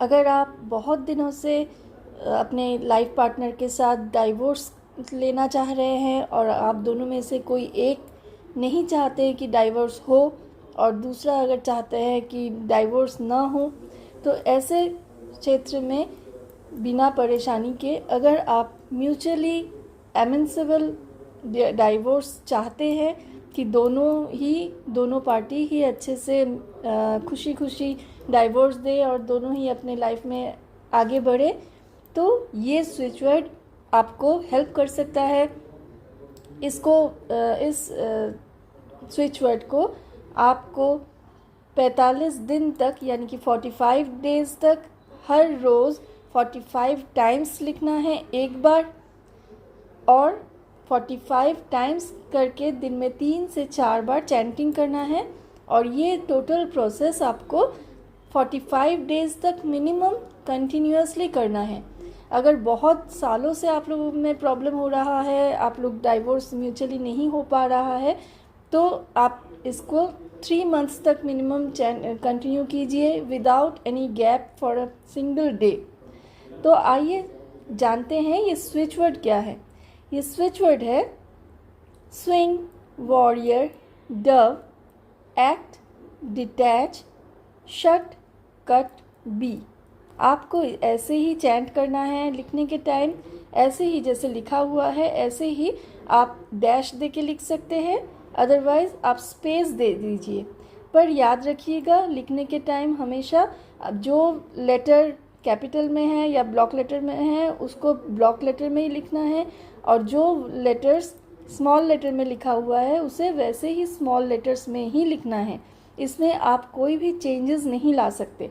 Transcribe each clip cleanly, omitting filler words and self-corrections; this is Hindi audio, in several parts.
अगर आप बहुत दिनों से अपने लाइफ पार्टनर के साथ डाइवोर्स लेना चाह रहे हैं और आप दोनों में से कोई एक नहीं चाहते कि डाइवोर्स हो और दूसरा अगर चाहते हैं कि डाइवोर्स ना हो, तो ऐसे क्षेत्र में बिना परेशानी के अगर आप म्यूचुअली एमिसेबल डाइवोर्स चाहते हैं कि दोनों पार्टी ही अच्छे से खुशी खुशी डाइवोर्स दे और दोनों ही अपने लाइफ में आगे बढ़े, तो ये स्विच वर्ड आपको हेल्प कर सकता है। इस स्विच वर्ड को आपको 45 दिन तक यानी कि 45 डेज़ तक हर रोज़ 45 टाइम्स लिखना है एक बार, और 45 टाइम्स करके दिन में 3 से 4 बार चैंटिंग करना है। और ये टोटल प्रोसेस आपको 45 डेज़ तक मिनिमम कंटिन्यूअसली करना है। अगर बहुत सालों से आप लोगों में प्रॉब्लम हो रहा है, आप लोग डाइवोर्स म्यूचुअली नहीं हो पा रहा है, तो आप इसको 3 मंथ्स तक मिनिमम कंटिन्यू कीजिए without any gap for a single day. तो आइए जानते हैं ये स्विच वर्ड क्या है। ये स्विच वर्ड है swing, warrior, dove, act, detach, shut, cut, be. आपको ऐसे ही चैंट करना है लिखने के टाइम, ऐसे ही जैसे लिखा हुआ है ऐसे ही आप डैश दे के लिख सकते हैं, अदरवाइज़ आप स्पेस दे दीजिए। पर याद रखिएगा लिखने के टाइम हमेशा जो लेटर कैपिटल में है या ब्लॉक लेटर में है उसको ब्लॉक लेटर में ही लिखना है, और जो लेटर्स स्मॉल लेटर में लिखा हुआ है उसे वैसे ही स्मॉल लेटर्स में ही लिखना है। इसमें आप कोई भी चेंजेस नहीं ला सकते,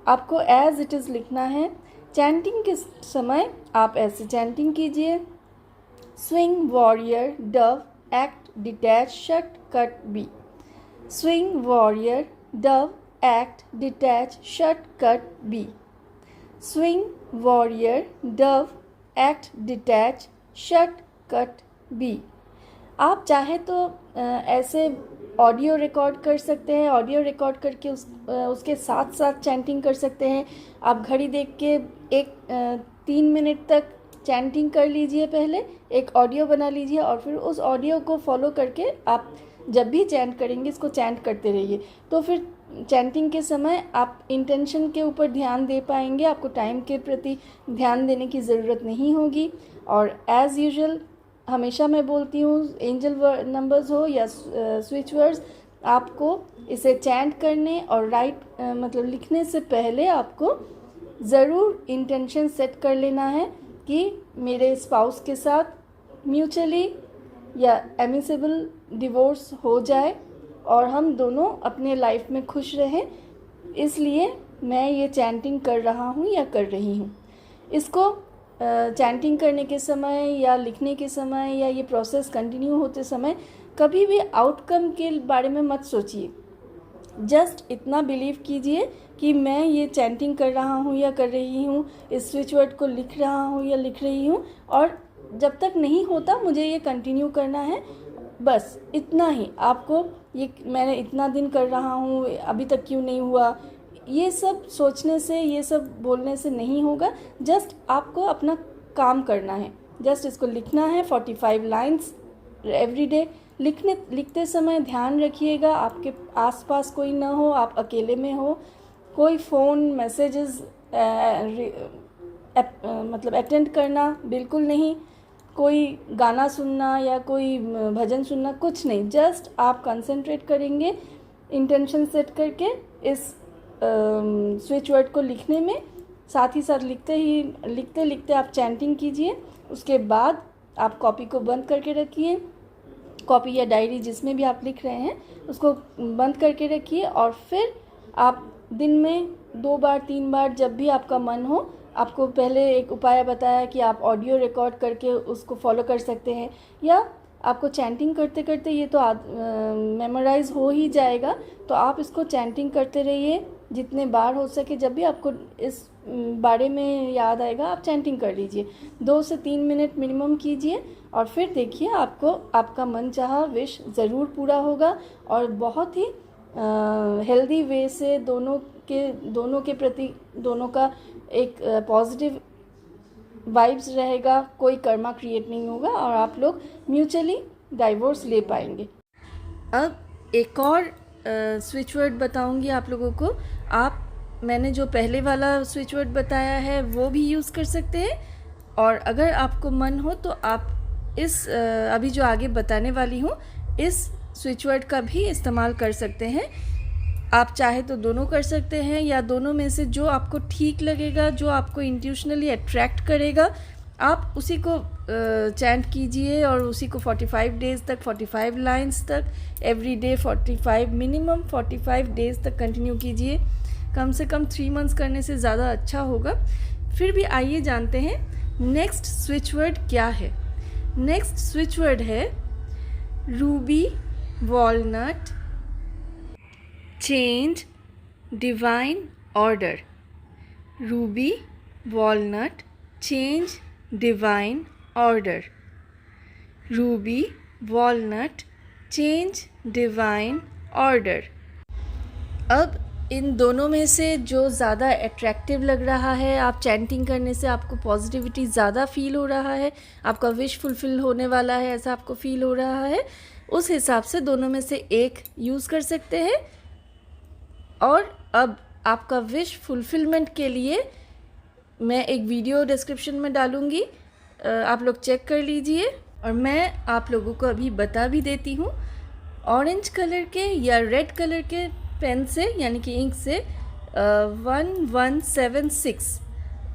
आपको एज इट इज़ लिखना है। चैंटिंग के समय आप ऐसे चैंटिंग कीजिए, swing, warrior, dove, act, detach, shut, cut, be. Swing, warrior, dove, act, detach, shut, cut, be. Swing, warrior, dove, act, detach, shut, cut, be. आप चाहे तो ऐसे ऑडियो रिकॉर्ड कर सकते हैं, ऑडियो रिकॉर्ड करके उसके साथ साथ चैंटिंग कर सकते हैं। आप घड़ी देख के 3 मिनट तक चैंटिंग कर लीजिए, पहले एक ऑडियो बना लीजिए और फिर उस ऑडियो को फॉलो करके आप जब भी चैंट करेंगे इसको चैंट करते रहिए। तो फिर चैंटिंग के समय आप इंटेंशन के ऊपर ध्यान दे पाएंगे, आपको टाइम के प्रति ध्यान देने की ज़रूरत नहीं होगी। और एज़ यूजुअल हमेशा मैं बोलती हूँ, एंजल नंबर्स हो या स्विच वर्ड्स, आपको इसे चैंट करने और मतलब लिखने से पहले आपको ज़रूर इंटेंशन सेट कर लेना है कि मेरे स्पाउस के साथ म्यूचुअली या एमिसेबल डिवोर्स हो जाए और हम दोनों अपने लाइफ में खुश रहें, इसलिए मैं ये चैंटिंग कर रहा हूँ या कर रही हूँ। इसको चैंटिंग करने के समय या लिखने के समय या ये प्रोसेस कंटिन्यू होते समय कभी भी आउटकम के बारे में मत सोचिए। जस्ट इतना बिलीव कीजिए कि मैं ये चैंटिंग कर रहा हूँ या कर रही हूँ, इस स्विच वर्ड को लिख रहा हूँ या लिख रही हूँ, और जब तक नहीं होता मुझे ये कंटिन्यू करना है, बस इतना ही। आपको ये मैंने इतना दिन कर रहा हूँ अभी तक क्यों नहीं हुआ, ये सब सोचने से, ये सब बोलने से नहीं होगा। जस्ट आपको अपना काम करना है, जस्ट इसको लिखना है 45 लाइन्स एवरी डे। लिखते समय ध्यान रखिएगा आपके आसपास कोई ना हो, आप अकेले में हो, कोई फ़ोन मैसेजेस मतलब अटेंड करना बिल्कुल नहीं, कोई गाना सुनना या कोई भजन सुनना कुछ नहीं। जस्ट आप कंसंट्रेट करेंगे इंटेंशन सेट करके इस स्विच वर्ड को लिखने में, साथ ही साथ लिखते लिखते आप चैंटिंग कीजिए। उसके बाद आप कॉपी को बंद करके रखिए, कॉपी या डायरी जिसमें भी आप लिख रहे हैं उसको बंद करके रखिए, और फिर आप दिन में 2 बार 3 बार जब भी आपका मन हो, आपको पहले एक उपाय बताया कि आप ऑडियो रिकॉर्ड करके उसको फॉलो कर सकते हैं, या आपको चैंटिंग करते करते ये तो मेमोराइज हो ही जाएगा, तो आप इसको चैंटिंग करते रहिए जितने बार हो सके। जब भी आपको इस बारे में याद आएगा आप चैंटिंग कर लीजिए, 2 से 3 मिनट मिनिमम कीजिए, और फिर देखिए आपको आपका मनचाहा विश ज़रूर पूरा होगा और बहुत ही हेल्दी वे से दोनों के प्रति दोनों का एक पॉजिटिव वाइब्स रहेगा, कोई कर्मा क्रिएट नहीं होगा और आप लोग म्यूचुअली डाइवोर्स ले पाएंगे। अब एक और स्विच वर्ड बताऊंगी आप लोगों को। मैंने जो पहले वाला स्विच वर्ड बताया है वो भी यूज़ कर सकते हैं, और अगर आपको मन हो तो आप इस अभी जो आगे बताने वाली हूँ इस स्विच वर्ड का भी इस्तेमाल कर सकते हैं। आप चाहे तो दोनों कर सकते हैं, या दोनों में से जो आपको ठीक लगेगा, जो आपको इंट्यूशनली अट्रैक्ट करेगा, आप उसी को चैंट कीजिए और उसी को 45 डेज़ तक, 45 लाइंस तक, एवरी डे 45, मिनिमम 45 डेज़ तक कंटिन्यू कीजिए। कम से कम 3 मंथ्स करने से ज़्यादा अच्छा होगा। फिर भी आइए जानते हैं नेक्स्ट स्विच वर्ड क्या है। नेक्स्ट स्विच वर्ड है Ruby, walnut, change, divine order. Ruby, walnut, change, divine order. Ruby, walnut, change, divine order. अब इन दोनों में से जो ज़्यादा अट्रैक्टिव लग रहा है, आप चैंटिंग करने से आपको पॉजिटिविटी ज़्यादा फील हो रहा है, आपका विश फुलफ़िल होने वाला है ऐसा आपको फील हो रहा है, उस हिसाब से दोनों में से एक यूज़ कर सकते हैं। और अब आपका विश फुलफ़िलमेंट के लिए मैं एक वीडियो डिस्क्रिप्शन में डालूँगी, आप लोग चेक कर लीजिए। और मैं आप लोगों को अभी बता भी देती हूँ, ऑरेंज कलर के या रेड कलर के पेन से यानी कि इंक से 1176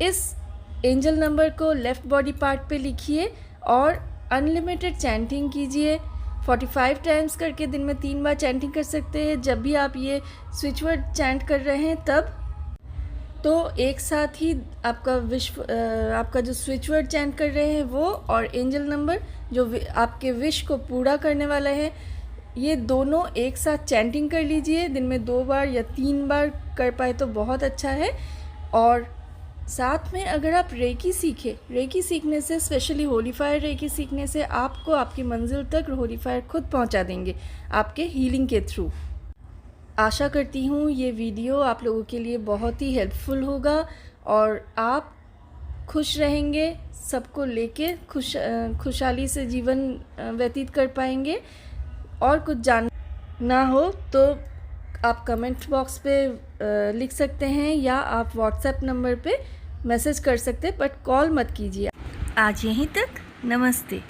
इस एंजल नंबर को लेफ़्ट बॉडी पार्ट पे लिखिए और अनलिमिटेड चैंटिंग कीजिए। 45 टाइम्स करके दिन में 3 बार चैंटिंग कर सकते हैं। जब भी आप ये स्विच वर्ड चैंट कर रहे हैं तब तो एक साथ ही आपका जो स्विच वर्ड चैंट कर रहे हैं वो और एंजल नंबर जो आपके विश को पूरा करने वाला है, ये दोनों एक साथ चैंटिंग कर लीजिए। दिन में 2 बार या 3 बार कर पाए तो बहुत अच्छा है। और साथ में अगर आप रेकी सीखने से, स्पेशली होली फायर रेकी सीखने से आपको आपकी मंजिल तक होली फायर खुद पहुंचा देंगे आपके हीलिंग के थ्रू। आशा करती हूँ ये वीडियो आप लोगों के लिए बहुत ही हेल्पफुल होगा और आप खुश रहेंगे, सबको लेके खुशहाली से जीवन व्यतीत कर पाएंगे। और कुछ जानना हो तो आप कमेंट बॉक्स पे लिख सकते हैं या आप व्हाट्सएप नंबर पे मैसेज कर सकते हैं, बट कॉल मत कीजिए। आज यहीं तक, नमस्ते।